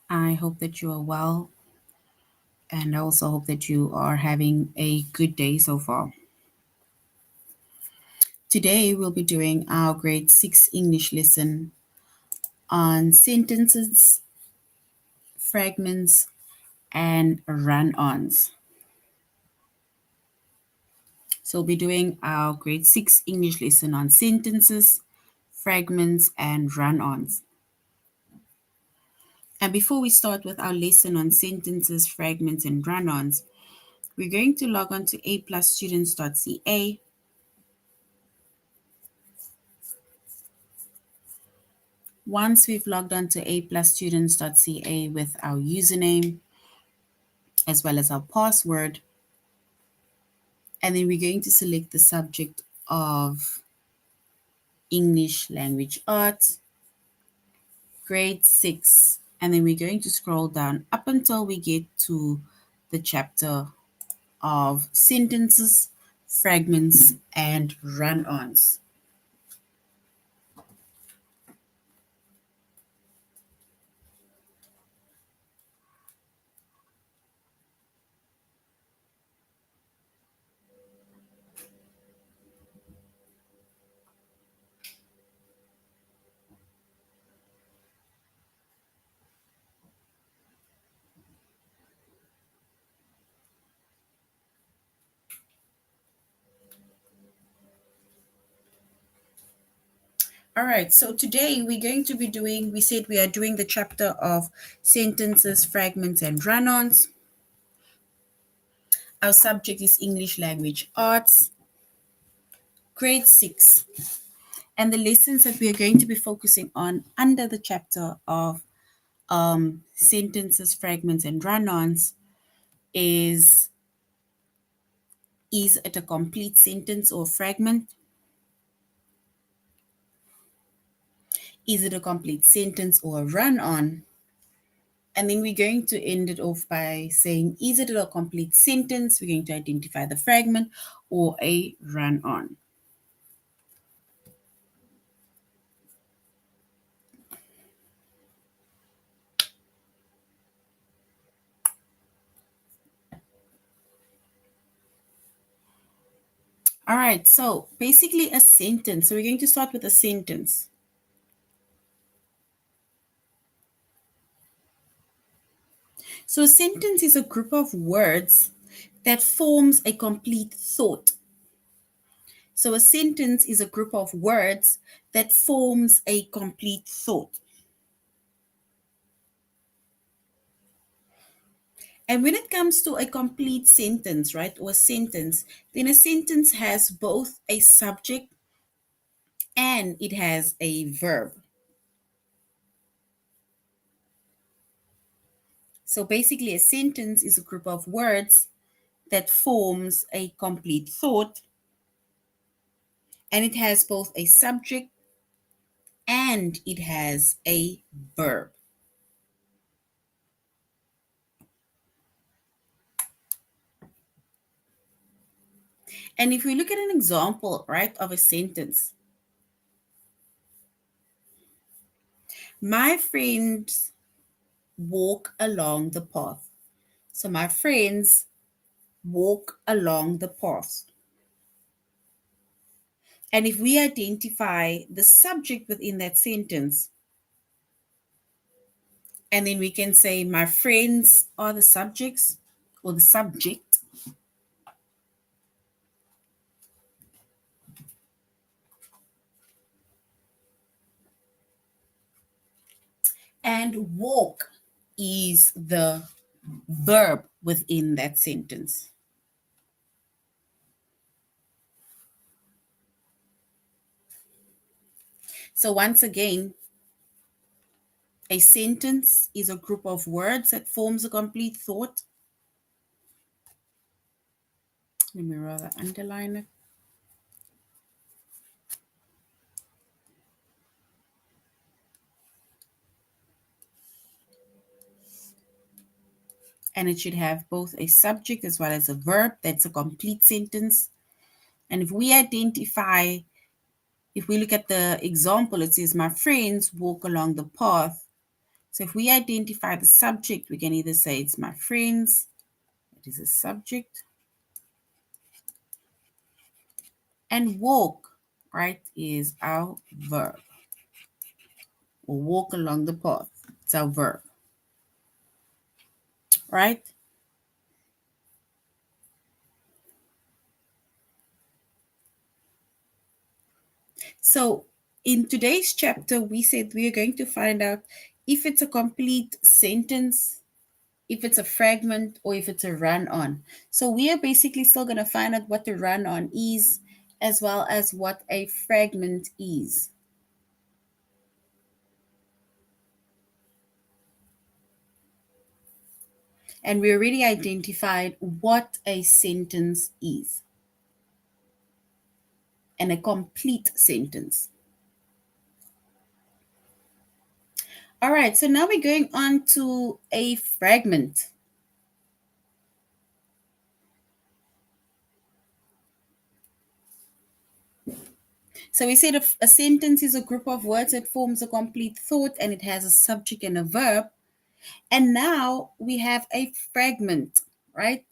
I hope that you are well, and I also hope that you are having a good day so far. Today, we'll be doing our grade 6 English lesson on sentences, fragments, and run-ons. So, we'll be doing our grade 6 English lesson on sentences, fragments, and run-ons. And before we start with our lesson on sentences, fragments, and run-ons, we're going to log on to aplusstudents.ca. Once we've logged on to aplusstudents.ca with our username as well as our password, and then we're going to select the subject of English Language Arts, grade 6, and then we're going to scroll down up until we get to the chapter of sentences, fragments, and run-ons. All right, so today we're going to be doing, we said we are doing the chapter of sentences, fragments, and run-ons. Our subject is English Language Arts, grade 6. And the lessons that we are going to be focusing on under the chapter of sentences, fragments, and run-ons is it a complete sentence or fragment? Is it a complete sentence or a run-on? And then we're going to end it off by saying, is it a complete sentence? We're going to identify the fragment or a run-on. All right, so basically a sentence. So we're going to start with a sentence. So a sentence is a group of words that forms a complete thought. So a sentence is a group of words that forms a complete thought. And when it comes to a complete sentence, right, or a sentence, then a sentence has both a subject and it has a verb. So basically, a sentence is a group of words that forms a complete thought, and it has both a subject and it has a verb. And if we look at an example, right, of a sentence, my friends walk along the path. So my friends walk along the path. And if we identify the subject within that sentence, and then we can say, my friends are the subjects or the subject. And walk is the verb within that sentence. So once again, a sentence is a group of words that forms a complete thought. Let me rather underline it. And it should have both a subject as well as a verb. That's a complete sentence. And if we identify, if we look at the example, it says, my friends walk along the path. So if we identify the subject, we can either say it's my friends, it is a subject, and walk, right, is our verb, or walk along the path. It's our verb, right? So in today's chapter, we said we are going to find out if it's a complete sentence, if it's a fragment, or if it's a run-on. So we are basically still going to find out what the run-on is, as well as what a fragment is. And we already identified what a sentence is, and a complete sentence. All right, so now we're going on to a fragment. So we said a sentence is a group of words that forms a complete thought, and it has a subject and a verb. And now we have a fragment, right?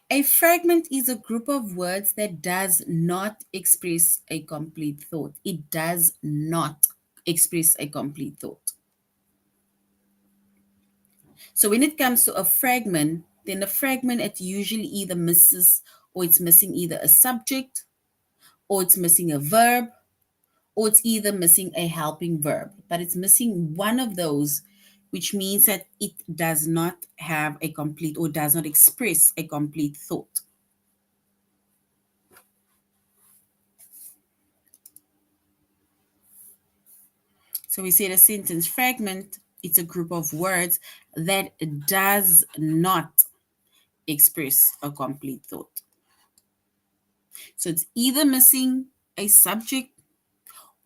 A fragment is a group of words that does not express a complete thought. It does not express a complete thought. So when it comes to a fragment, then a fragment, it usually either misses, or it's missing either a subject, or it's missing a verb, or it's either missing a helping verb. But it's missing one of those, which means that it does not have a complete, or does not express a complete thought. So we said a sentence fragment, it's a group of words that does not express a complete thought. So it's either missing a subject,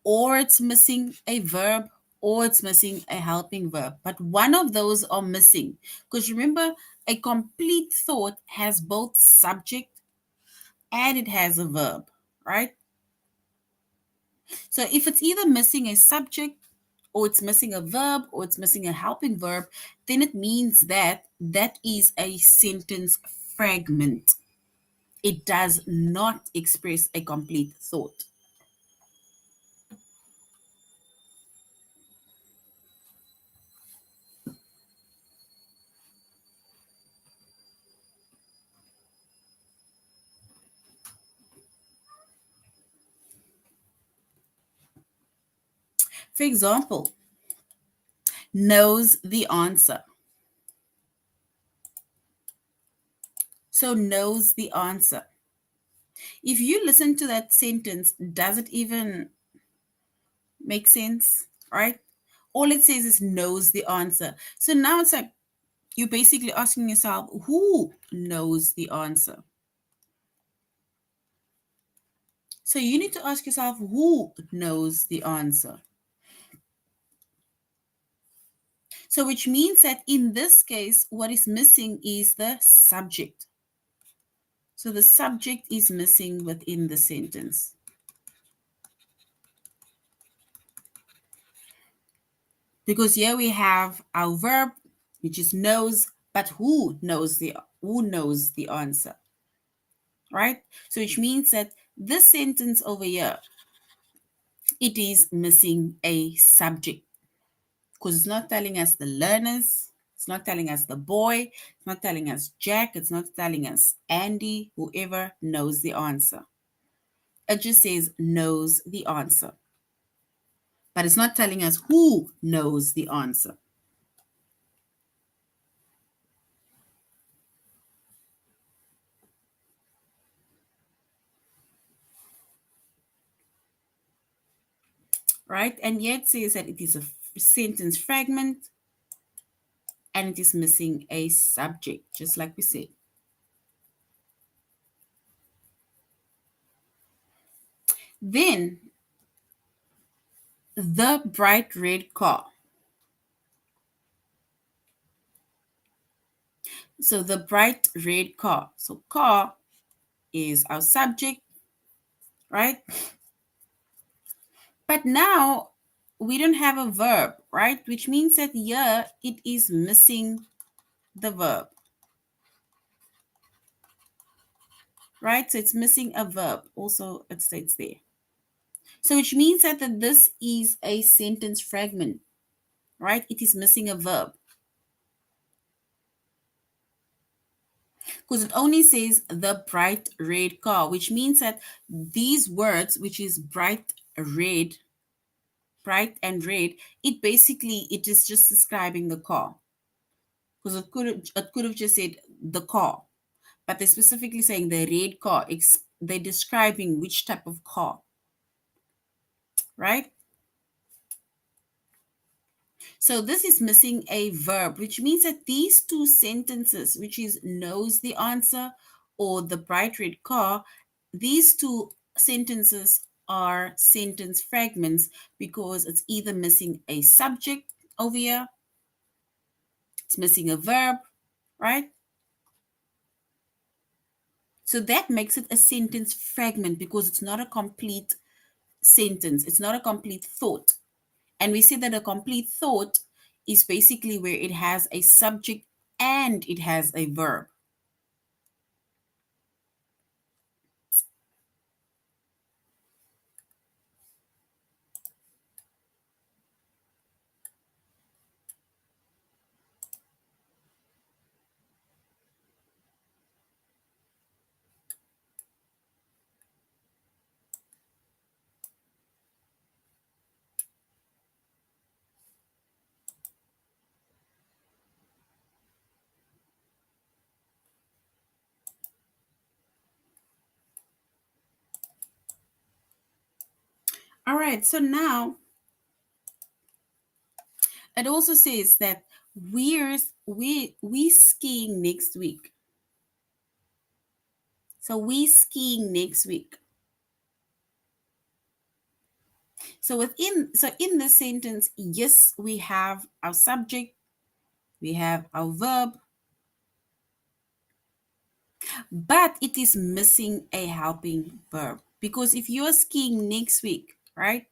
or it's missing a verb, or it's missing a helping verb. But one of those are missing. Because remember, a complete thought has both subject and it has a verb, right? So if it's either missing a subject, or it's missing a verb, or it's missing a helping verb, then it means that that is a sentence fragment. It does not express a complete thought. For example, knows the answer. So knows the answer. If you listen to that sentence, does it even make sense? Right? All it says is knows the answer. So now it's like you're basically asking yourself, who knows the answer? So you need to ask yourself, who knows the answer? So which means that in this case, what is missing is the subject. So the subject is missing within the sentence. Because here we have our verb, which is knows, but who knows the answer? Right? So which means that this sentence over here, it is missing a subject, because it's not telling us the learners, it's not telling us the boy, it's not telling us Jack, it's not telling us Andy, whoever knows the answer. It just says knows the answer. But it's not telling us who knows the answer. Right? And yet says that it is a sentence fragment and it is missing a subject, just like we said. Then, the bright red car. So the bright red car. So car is our subject, right? But now we don't have a verb, right? Which means that here it is missing the verb, right? So it's missing a verb. Also, it states there. So which means that this is a sentence fragment, right? It is missing a verb because it only says the bright red car, which means that these words, which is red, bright and red, it is just describing the car because it could have just said the car, but they're specifically saying the red car. They're describing which type of car, right? So this is missing a verb, which means that these two sentences, which is knows the answer or the bright red car, these two sentences are sentence fragments because it's either missing a subject over here, it's missing a verb, right? So that makes it a sentence fragment because it's not a complete sentence, it's not a complete thought. And we say that a complete thought is basically where it has a subject and it has a verb. All right, so now it also says that we skiing next week. So we skiing next week. So in this sentence, yes, we have our subject, we have our verb, but it is missing a helping verb. Because if you're skiing next week, right?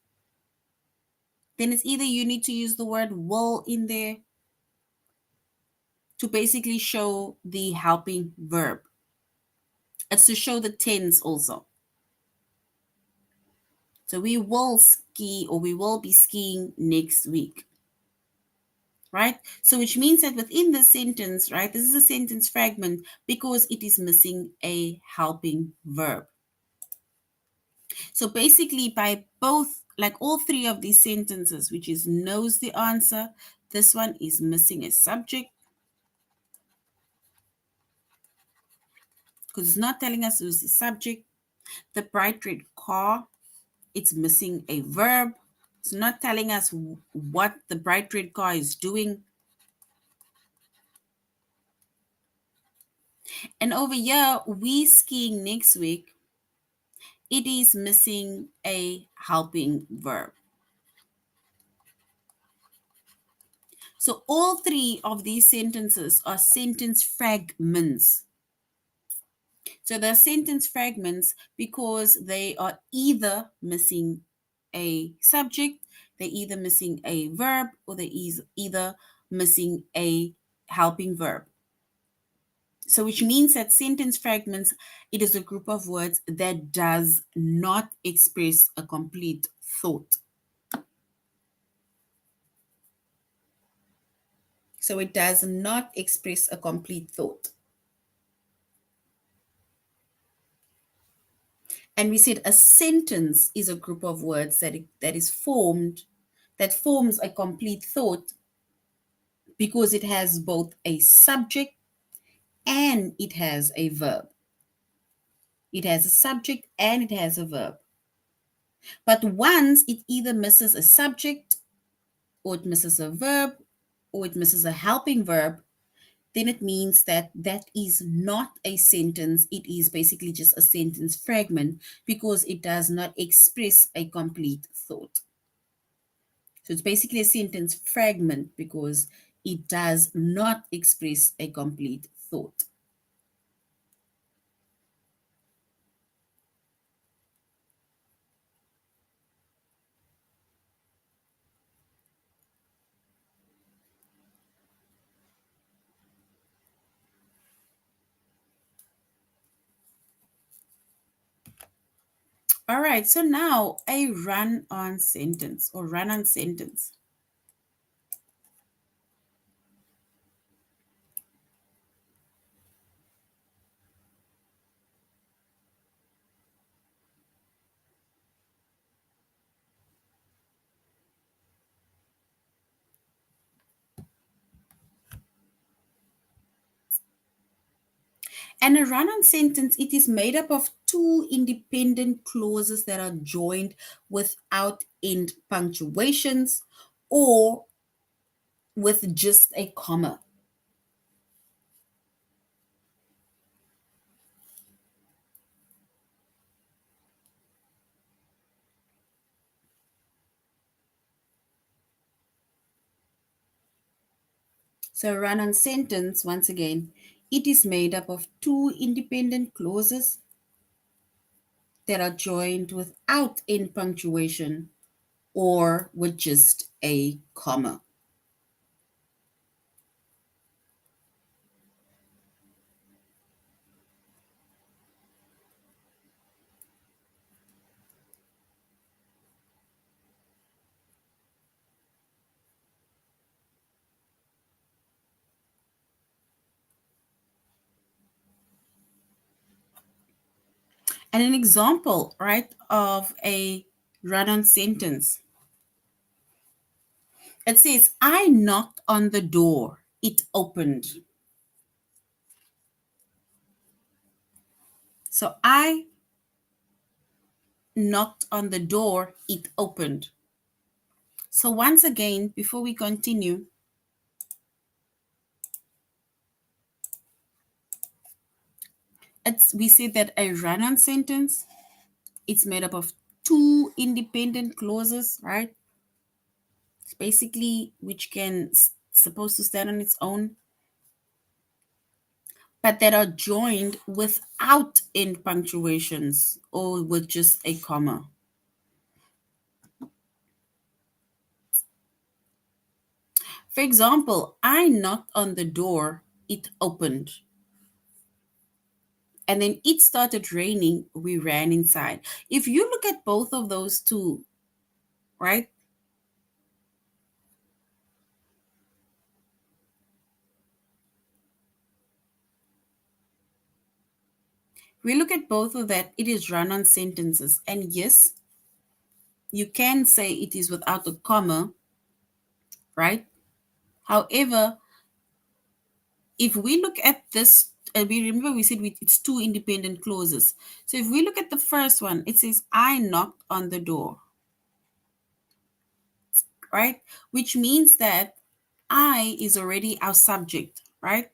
Then it's either you need to use the word will in there to basically show the helping verb. It's to show the tense also. So we will ski or we will be skiing next week, right? So which means that within the sentence, right, this is a sentence fragment because it is missing a helping verb. So basically by both, like all three of these sentences, which is knows the answer, this one is missing a subject because it's not telling us who's the subject. The bright red car, it's missing a verb. It's not telling us what the bright red car is doing. And over here, we skiing next week, it is missing a helping verb. So all three of these sentences are sentence fragments. So they're sentence fragments because they are either missing a subject, they're either missing a verb, or they're either missing a helping verb. So which means that sentence fragments, it is a group of words that does not express a complete thought. So it does not express a complete thought. And we said a sentence is a group of words that forms a complete thought because it has both a subject and it has a verb. It has a subject and it has a verb. But once it either misses a subject or it misses a verb or it misses a helping verb, then it means that that is not a sentence. It is basically just a sentence fragment because it does not express a complete thought. So it's basically a sentence fragment because it does not express a complete thought. All right, so now a run-on sentence or run-on sentence. And a run-on sentence, it is made up of two independent clauses that are joined without end punctuations or with just a comma. So a run-on sentence, once again, it is made up of two independent clauses that are joined without end punctuation or with just a comma. And an example, right, of a run-on sentence. It says, I knocked on the door. It opened. So I knocked on the door. It opened. So once again, before we continue, we said that a run-on sentence, it's made up of two independent clauses, right? It's basically which can supposed to stand on its own, but that are joined without end punctuations or with just a comma. For example, I knocked on the door, it opened. And then it started raining, we ran inside. If you look at both of those two, right? We look at both of that, it is run on sentences. And yes, you can say it is without a comma, right? However, if we look at this, and we remember we said it's two independent clauses. So if we look at the first one, it says, I knocked on the door, right? Which means that I is already our subject, right?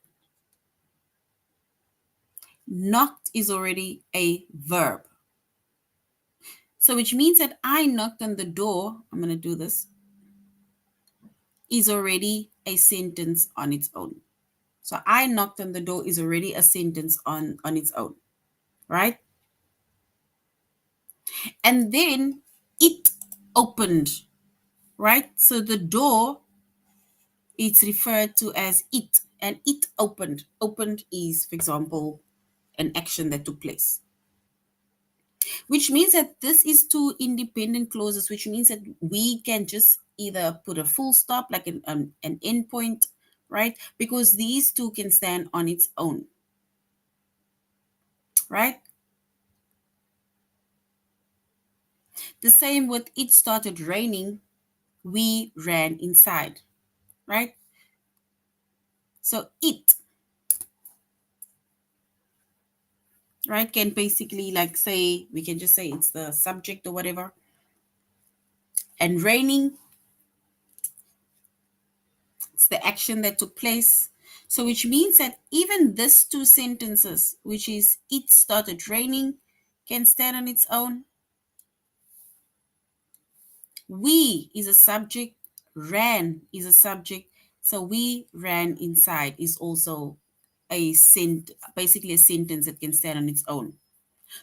Knocked is already a verb. So which means that I knocked on the door, I'm going to do this, is already a sentence on its own. So I knocked on the door is already a sentence on its own, right? And then it opened, right? So the door, it's referred to as it, and it opened. Opened is, for example, an action that took place. Which means that this is two independent clauses, which means that we can just either put a full stop, like an endpoint, right? Because these two can stand on its own, right? The same with it started raining, we ran inside, right? So it, right, can basically like say, we can just say it's the subject or whatever. And raining, it's the action that took place. So which means that even these two sentences, which is it started raining, can stand on its own. We is a subject, ran is a subject. So we ran inside is also basically a sentence that can stand on its own.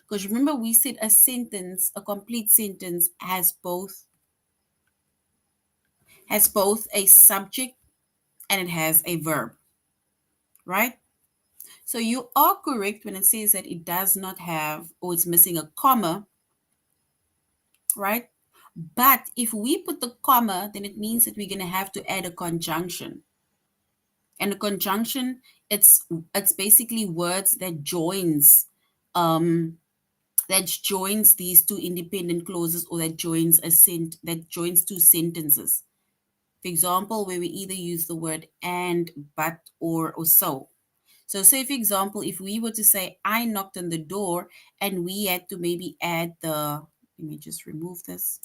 Because remember, we said a sentence, a complete sentence, has both a subject and it has a verb, right? So you are correct when it says that it does not have, or it's missing a comma, right? But if we put the comma, then it means that we're going to have to add a conjunction. And a conjunction, it's basically words that um, joins these two independent clauses, or that joins two sentences. For example, where we either use the word and, but, or so. So say, for example, if we were to say, I knocked on the door, and we had to maybe add let me just remove this.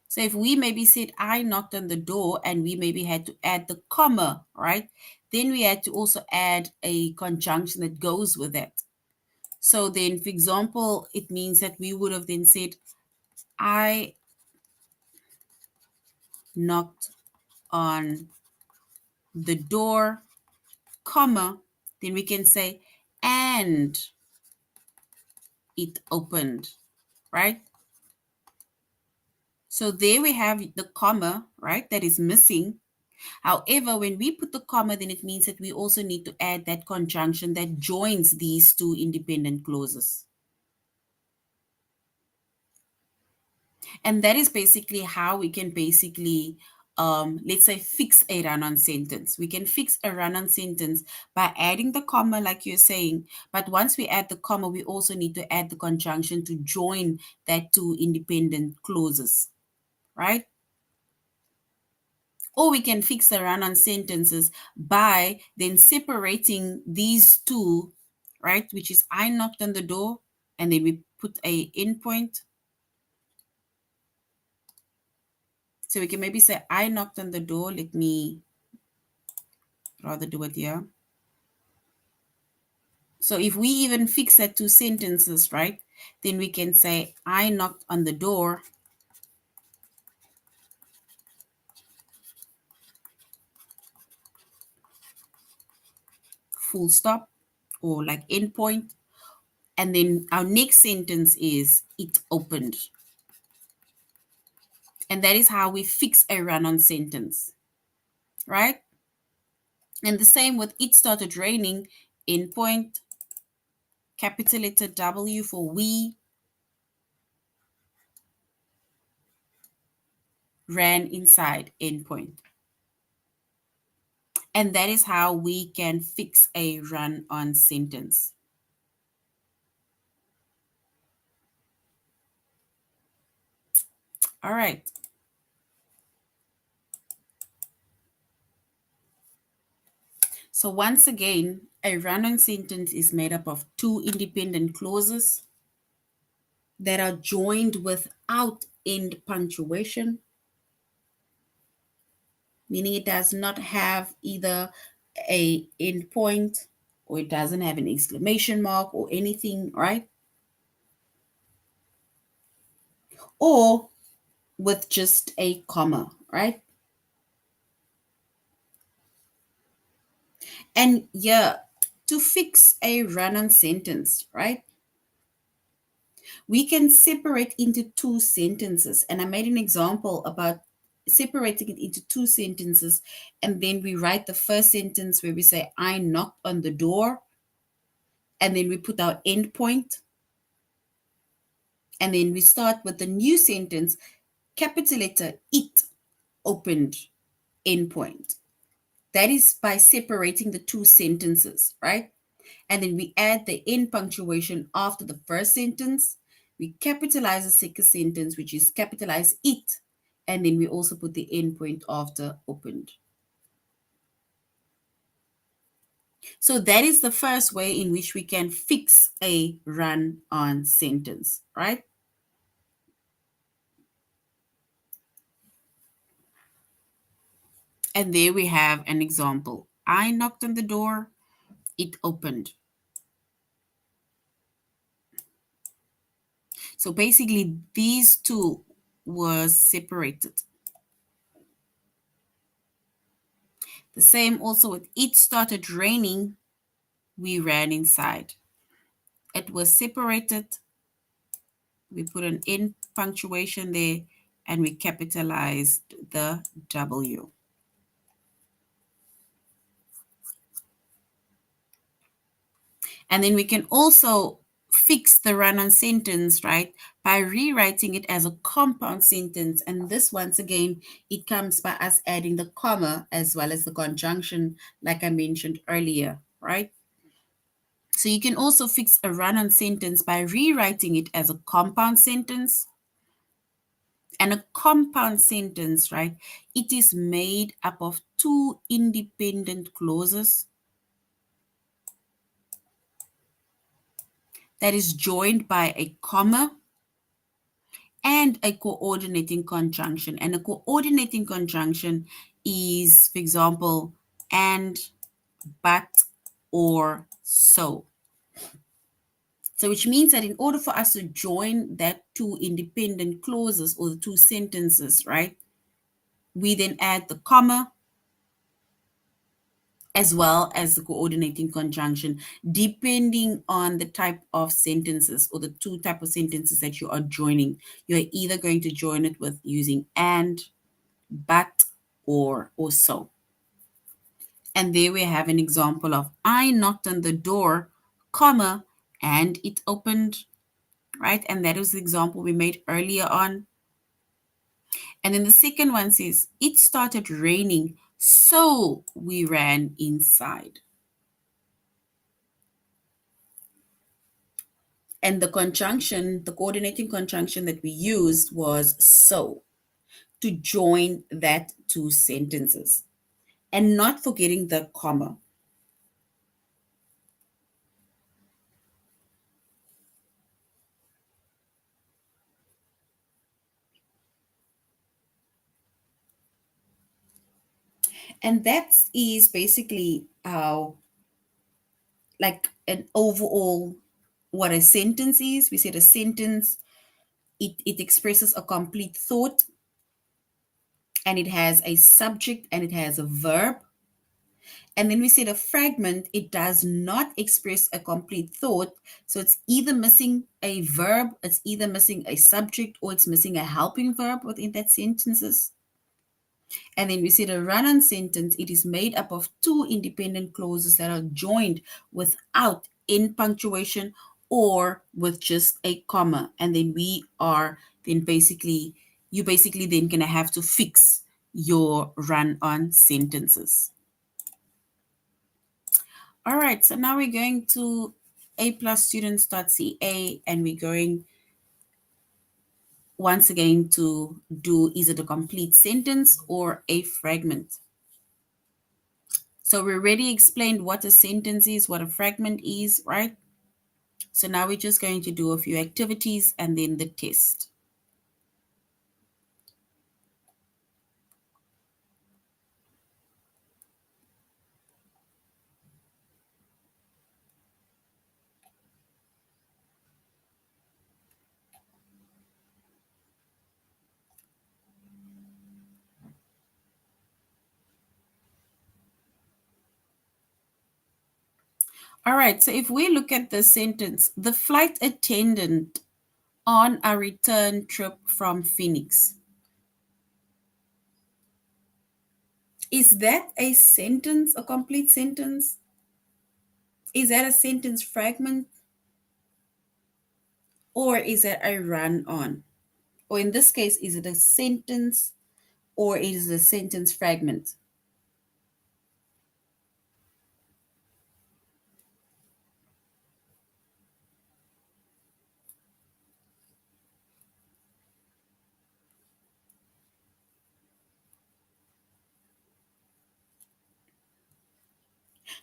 So if we maybe said, I knocked on the door, and we maybe had to add the comma, right? Then we had to also add a conjunction that goes with that. So then, for example, it means that we would have then said, I knocked on the door, comma, then we can say, and it opened, right? So there we have the comma, right, that is missing. However, when we put the comma, then it means that we also need to add that conjunction that joins these two independent clauses. And that is basically how we can basically, let's say, fix a run-on sentence. We can fix a run-on sentence by adding the comma, like you're saying. But once we add the comma, we also need to add the conjunction to join that two independent clauses, right? Or we can fix the run-on sentences by then separating these two, right? Which is, I knocked on the door, and then we put a endpoint. So we can maybe say, I knocked on the door. Let me rather do it here. So if we even fix that two sentences, right, then we can say, I knocked on the door, full stop, or like endpoint. And then our next sentence is, it opened. And that is how we fix a run-on sentence, right? And the same with, it started raining, endpoint, capital letter W for we, ran inside, endpoint. And that is how we can fix a run-on sentence. All right. So once again, a run-on sentence is made up of two independent clauses that are joined without end punctuation, meaning it does not have either a end point, or it doesn't have an exclamation mark or anything, right? Or with just a comma, right? And yeah, to fix a run-on sentence, right, we can separate into two sentences. And I made an example about separating it into two sentences. And then we write the first sentence where we say, I knocked on the door. And then we put our end point. And then we start with the new sentence, capital letter, it opened, end point. That is by separating the two sentences, right? And then we add the end punctuation after the first sentence. We capitalize the second sentence, which is capitalize it. And then we also put the end point after opened. So that is the first way in which we can fix a run-on sentence, right? And there we have an example. I knocked on the door, it opened. So basically, these two were separated. The same also with, it started raining, we ran inside. It was separated. We put an end punctuation there, and we capitalized the W. And then we can also fix the run-on sentence, right, by rewriting it as a compound sentence. And this, once again, it comes by us adding the comma as well as the conjunction, like I mentioned earlier, right? So you can also fix a run-on sentence by rewriting it as a compound sentence. And a compound sentence, right, it is made up of two independent clauses that is joined by a comma and a coordinating conjunction. And a coordinating conjunction is, for example, and, but, or, so. So which means that in order for us to join that two independent clauses or the two sentences, right, we then add the comma as well as the coordinating conjunction, depending on the type of sentences or the two type of sentences that you are joining. You're either going to join it with using and, but, or so. And there we have an example of I knocked on the door, comma, and it opened, right? And that was the example we made earlier on. And then the second one says, it started raining, so we ran inside. And the conjunction, the coordinating conjunction that we used was so, to join that two sentences. And not forgetting the comma. And that is basically how, like, an overall, what a sentence is. We said a sentence, it expresses a complete thought, and it has a subject and it has a verb. And then we said a fragment, it does not express a complete thought. So it's either missing a verb, it's either missing a subject, or it's missing a helping verb within that sentences. And then we said a run-on sentence, it is made up of two independent clauses that are joined without end punctuation or with just a comma. And then you basically then gonna have to fix your run-on sentences. All right, so now we're going to aplusstudents.ca and we're going once again to do either the complete sentence or a fragment. So we already explained what a sentence is, what a fragment is, right? So now we're just going to do a few activities and then the test. All right, so if we look at the sentence, the flight attendant on a return trip from Phoenix. Is that a sentence, a complete sentence? Is that a sentence fragment? Or is it a run-on? Or in this case, is it a sentence or is it a sentence fragment?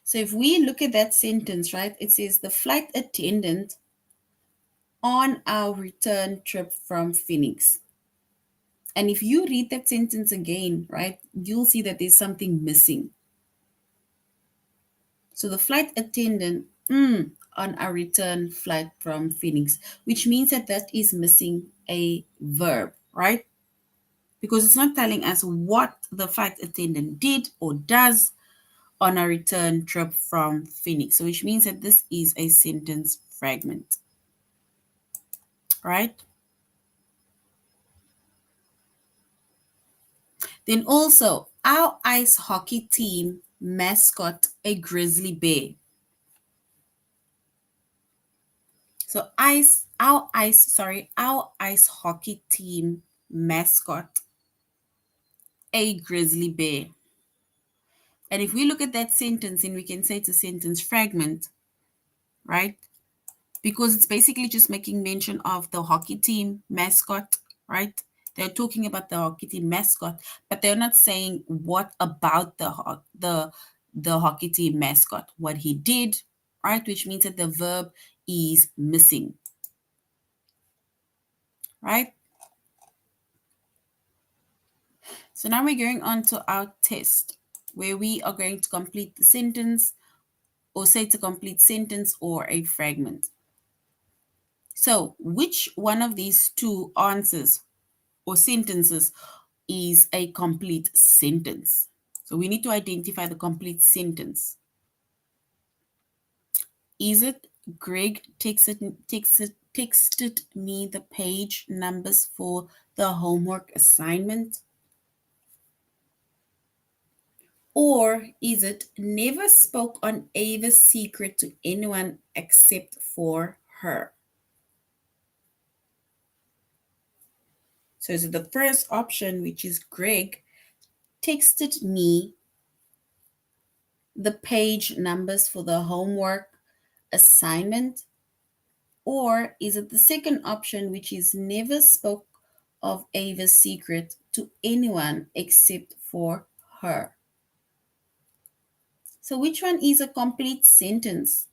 So if we look at that sentence, right, it says the flight attendant on our return trip from Phoenix. And if you read that sentence again, right, you'll see that there's something missing. So the flight attendant on our return flight from Phoenix, which means that that is missing a verb, right? Because it's not telling us what the flight attendant did or does on a return trip from Phoenix. So which means that this is a sentence fragment, right? Then also, our ice hockey team mascot a grizzly bear. So our ice hockey team mascot, a grizzly bear. And if we look at that sentence, and we can say it's a sentence fragment, right? Because it's basically just making mention of the hockey team mascot, right? They're talking about the hockey team mascot, but they're not saying what about the hockey team mascot, what he did, right? Which means that the verb is missing, right? So now we're going on to our test where we are going to complete the sentence, or say it's a complete sentence or a fragment. So which one of these two answers or sentences is a complete sentence? So we need to identify the complete sentence. Is it Greg texted me the page numbers for the homework assignment? Or is it never spoke on Ava's secret to anyone except for her? So is it the first option, which is Greg texted me the page numbers for the homework assignment? Or is it the second option, which is never spoke of Ava's secret to anyone except for her? So which one is a complete sentence?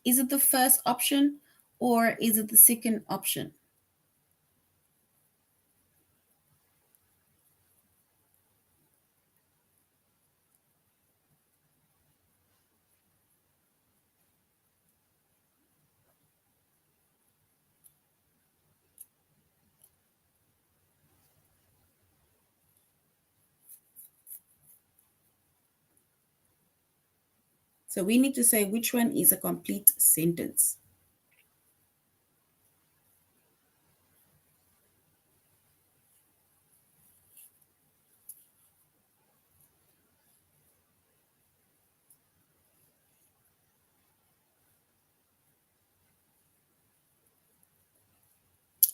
Is it the first option or is it the second option? So we need to say which one is a complete sentence.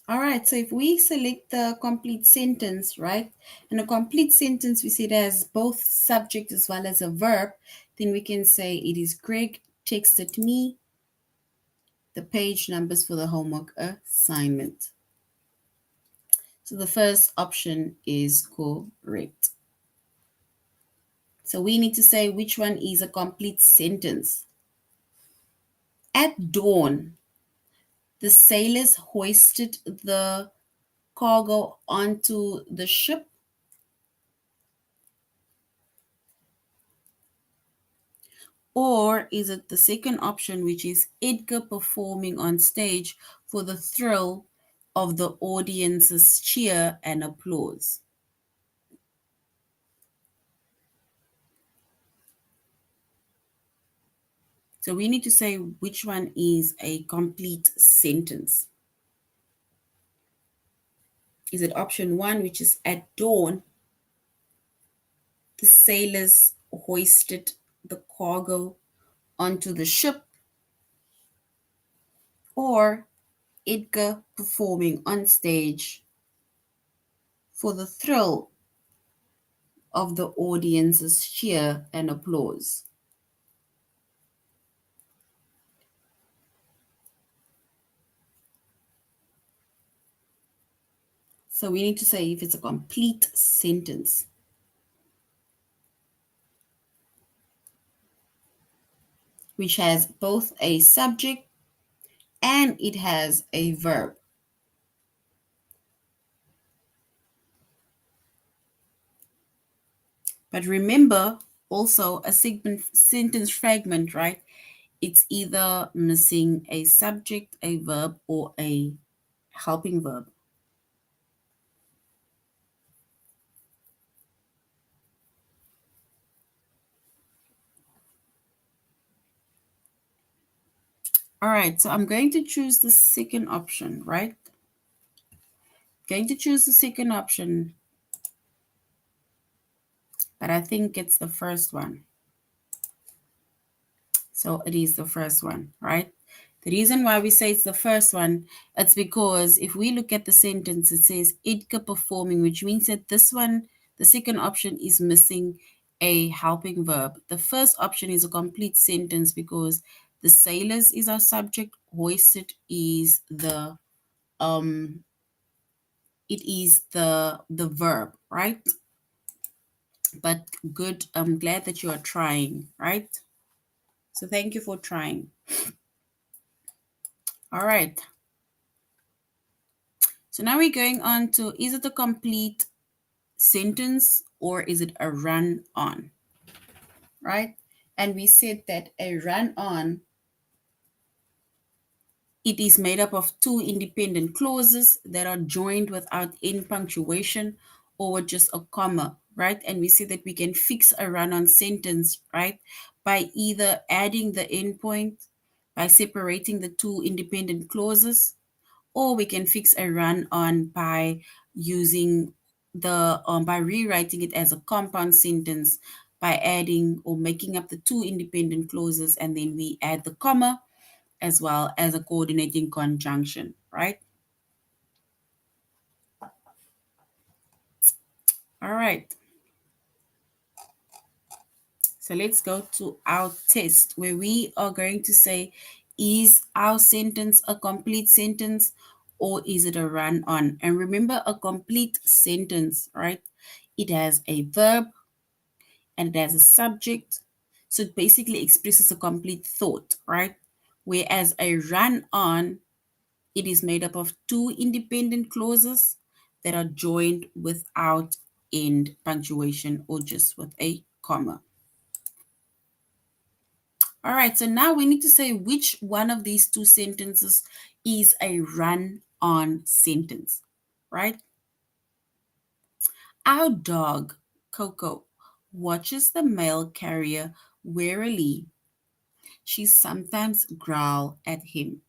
All right, so if we select the complete sentence, right, and a complete sentence we see it has both subject as well as a verb, then we can say it is Greg texted me the page numbers for the homework assignment. So the first option is correct. So we need to say which one is a complete sentence. At dawn, the sailors hoisted the cargo onto the ship. Or is it the second option, which is Edgar performing on stage for the thrill of the audience's cheer and applause? So we need to say which one is a complete sentence. Is it option one, which is at dawn, the sailors hoisted the cargo onto the ship? Or Edgar performing on stage for the thrill of the audience's cheer and applause? So we need to say if it's a complete sentence. Which has both a subject and it has a verb. But remember, also a sentence fragment, right? It's either missing a subject, a verb, or a helping verb. All right, so I'm going to choose the second option, right? Going to choose the second option, but I think it's the first one. So it is the first one, right? The reason why we say it's the first one, it's because if we look at the sentence, it says Edgar performing, which means that this one, the second option is missing a helping verb. The first option is a complete sentence because the sailors is our subject, hoisted is the it is the verb, right? But good, I'm glad that you are trying, right? So thank you for trying. All right. So now we're going on to, is it a complete sentence or is it a run on, right? And we said that a run on, it is made up of two independent clauses that are joined without any punctuation or with just a comma, right? And we said that we can fix a run on sentence, right, by either adding the endpoint, by separating the two independent clauses, or we can fix a run on by using the by rewriting it as a compound sentence by adding or making up the two independent clauses, and then we add the comma as well as a coordinating conjunction, right? All right. So let's go to our test where we are going to say, is our sentence a complete sentence or is it a run on? And remember, a complete sentence, right? It has a verb and it has a subject. So it basically expresses a complete thought, right? Whereas a run on, it is made up of two independent clauses that are joined without end punctuation or just with a comma. All right, so now we need to say which one of these two sentences is a run on sentence, right? Our dog, Coco, watches the mail carrier warily. She sometimes growl at him.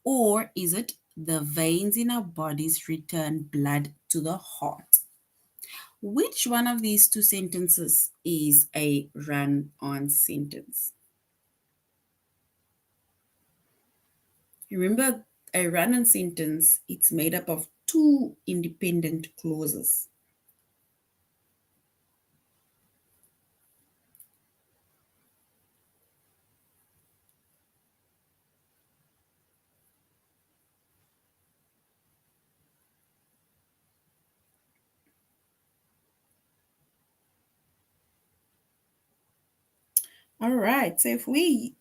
Or is it the veins in our bodies return blood to the heart? Which one of these two sentences is a run on sentence? Remember, a run on sentence, it's made up of two independent clauses. All right, so if we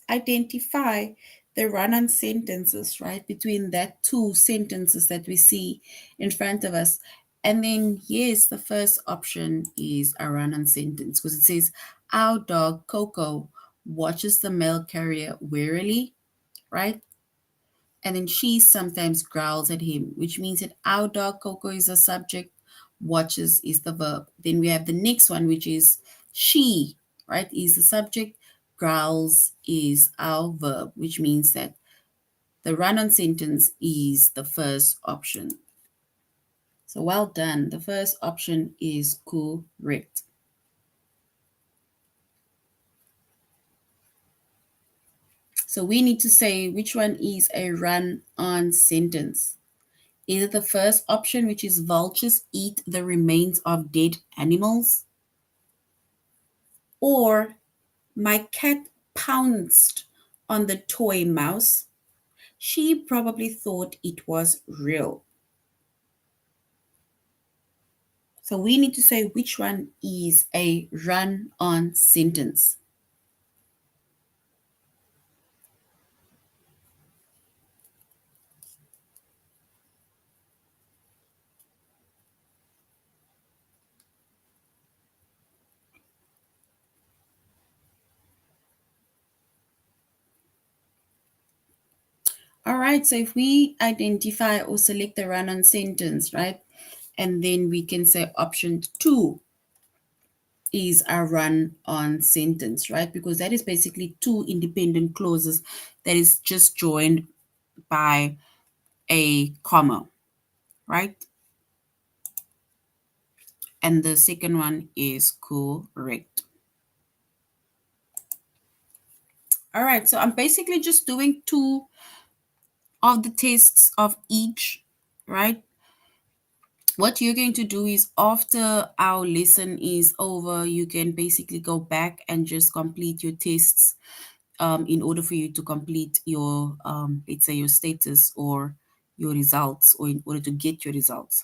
identify the run-on sentences, right, between that two sentences that we see in front of us. And then, yes, the first option is a run-on sentence because it says, our dog, Coco, watches the mail carrier warily, right? And then she sometimes growls at him, which means that our dog, Coco, is a subject, watches is the verb. Then we have the next one, which is she, right, is the subject, growls is our verb, which means that the run on sentence is the first option. So well done. The first option is correct. So we need to say which one is a run on sentence. Is it the first option, which is vultures eat the remains of dead animals? Or my cat pounced on the toy mouse. She probably thought it was real. So we need to say which one is a run on sentence. All right, so if we identify or select the run on sentence, right, and then we can say option 2 is a run on sentence, right, because that is basically two independent clauses that is just joined by a comma, right? And the second one is correct. All right, so I'm basically just doing two of the tests of each, right? What you're going to do is after our lesson is over, you can basically go back and just complete your tests in order for you to complete your, let's say, your status or your results, or in order to get your results.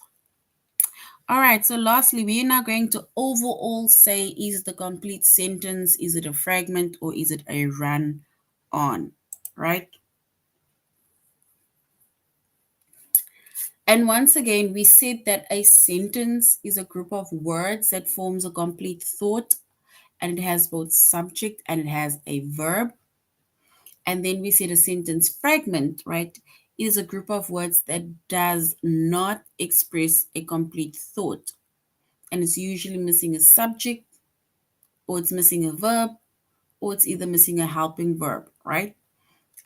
All right, so lastly, we are now going to overall say, is it a complete sentence, is it a fragment, or is it a run on, right? And once again, we said that a sentence is a group of words that forms a complete thought, and it has both subject and it has a verb. And then we said a sentence fragment, right, is a group of words that does not express a complete thought. And it's usually missing a subject, or it's missing a verb, or it's either missing a helping verb, right?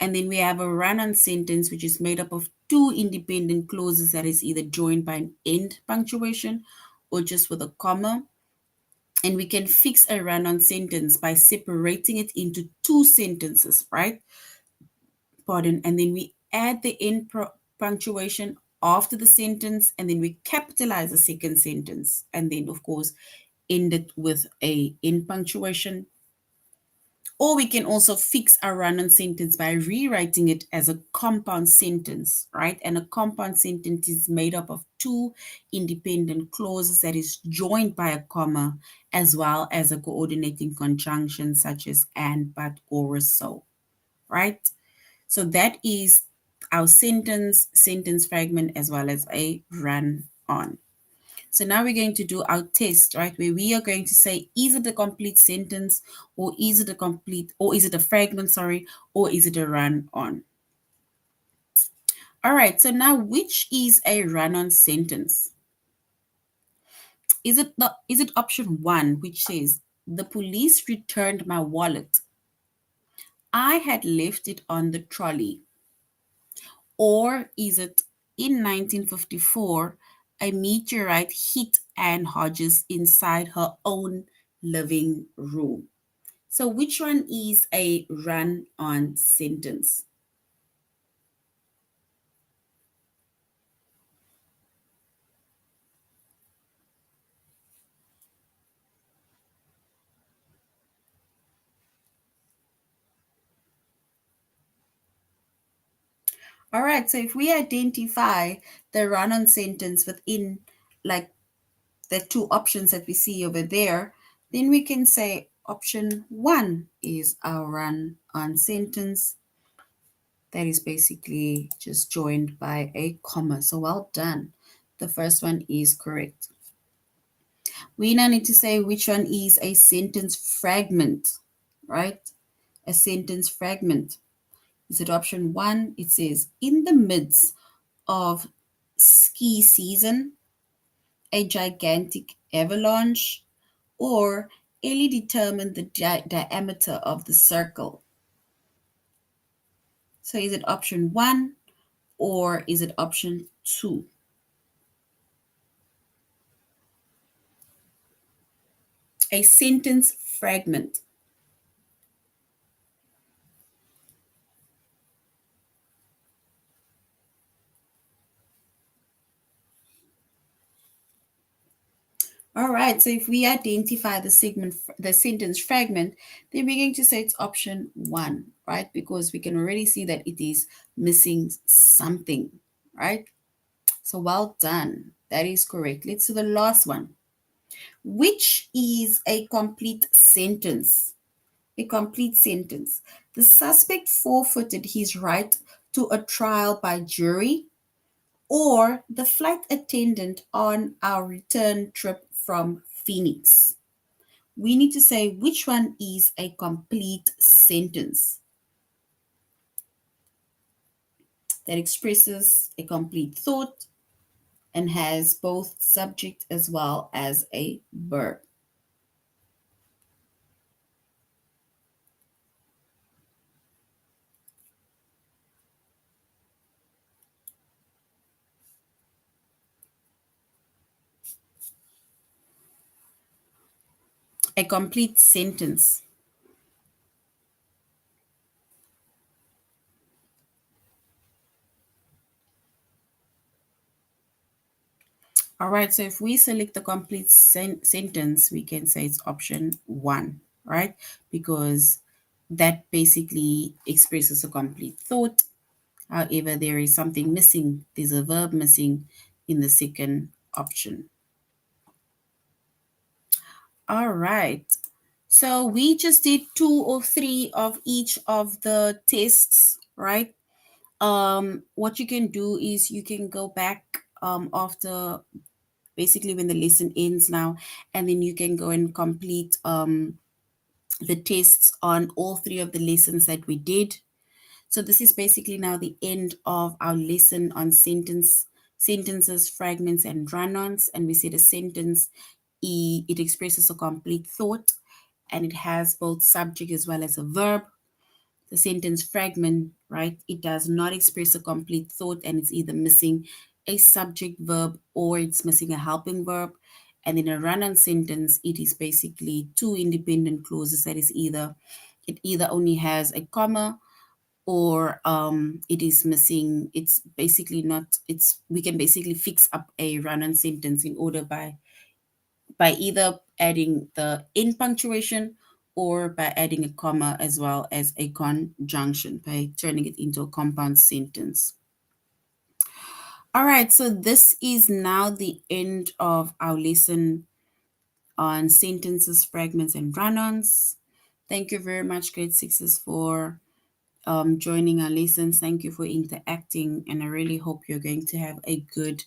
And then we have a run-on sentence, which is made up of two independent clauses that is either joined by an end punctuation or just with a comma. And we can fix a run-on sentence by separating it into two sentences, right? Pardon. And then we add the end punctuation after the sentence, and then we capitalize the second sentence. And then, of course, end it with a end punctuation. Or we can also fix our run-on sentence by rewriting it as a compound sentence, right? And a compound sentence is made up of two independent clauses that is joined by a comma, as well as a coordinating conjunction such as and, but, or, so, right? So that is our sentence fragment, as well as a run-on. So now we're going to do our test, right? Where we are going to say, is it a complete sentence, or is it a fragment, sorry, or is it a run-on? All right, so now which is a run-on sentence? Is it option one, which says, the police returned my wallet. I had left it on the trolley. Or is it, in 1954, a meteorite hit Anne Hodges inside her own living room? So, which one is a run on sentence? All right, so if we identify the run on sentence within, like, the two options that we see over there, then we can say option one is our run on sentence that is basically just joined by a comma. So well done. The first one is correct. We now need to say which one is a sentence fragment, right? A sentence fragment. Is it option one? It says, in the midst of ski season, a gigantic avalanche, or Ellie determined the diameter of the circle. So is it option one, or is it option two? A sentence fragment. All right, so if we identify the sentence fragment, then we're going to say it's option one, right? Because we can already see that it is missing something, right? So well done. That is correct. Let's do the last one. Which is a complete sentence? A complete sentence. The suspect forfeited his right to a trial by jury, or the flight attendant on our return trip from Phoenix. We need to say which one is a complete sentence that expresses a complete thought and has both subject as well as a verb. A complete sentence. All right, so if we select the complete sentence, we can say it's option 1, right? Because that basically expresses a complete thought. However, there is something missing. There's a verb missing in the second option. All right. So we just did 2 or 3 of each of the tests, right? What you can do is you can go back after basically when the lesson ends now, and then you can go and complete the tests on all 3 of the lessons that we did. So this is basically now the end of our lesson on sentences, fragments, and run-ons. And we said a sentence, it expresses a complete thought, and it has both subject as well as a verb. The sentence fragment, right, it does not express a complete thought, and it's either missing a subject verb or it's missing a helping verb. And in a run-on sentence, it is basically 2 independent clauses. That is it either only has a comma, or it is missing. It's basically not. It's we can basically fix up a run-on sentence in order by either adding the in punctuation or by adding a comma as well as a conjunction, by turning it into a compound sentence. All right, so this is now the end of our lesson on sentences, fragments, and run-ons. Thank you very much, grade sixes, for joining our lessons. Thank you for interacting, and I really hope you're going to have a good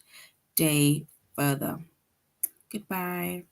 day further. Goodbye.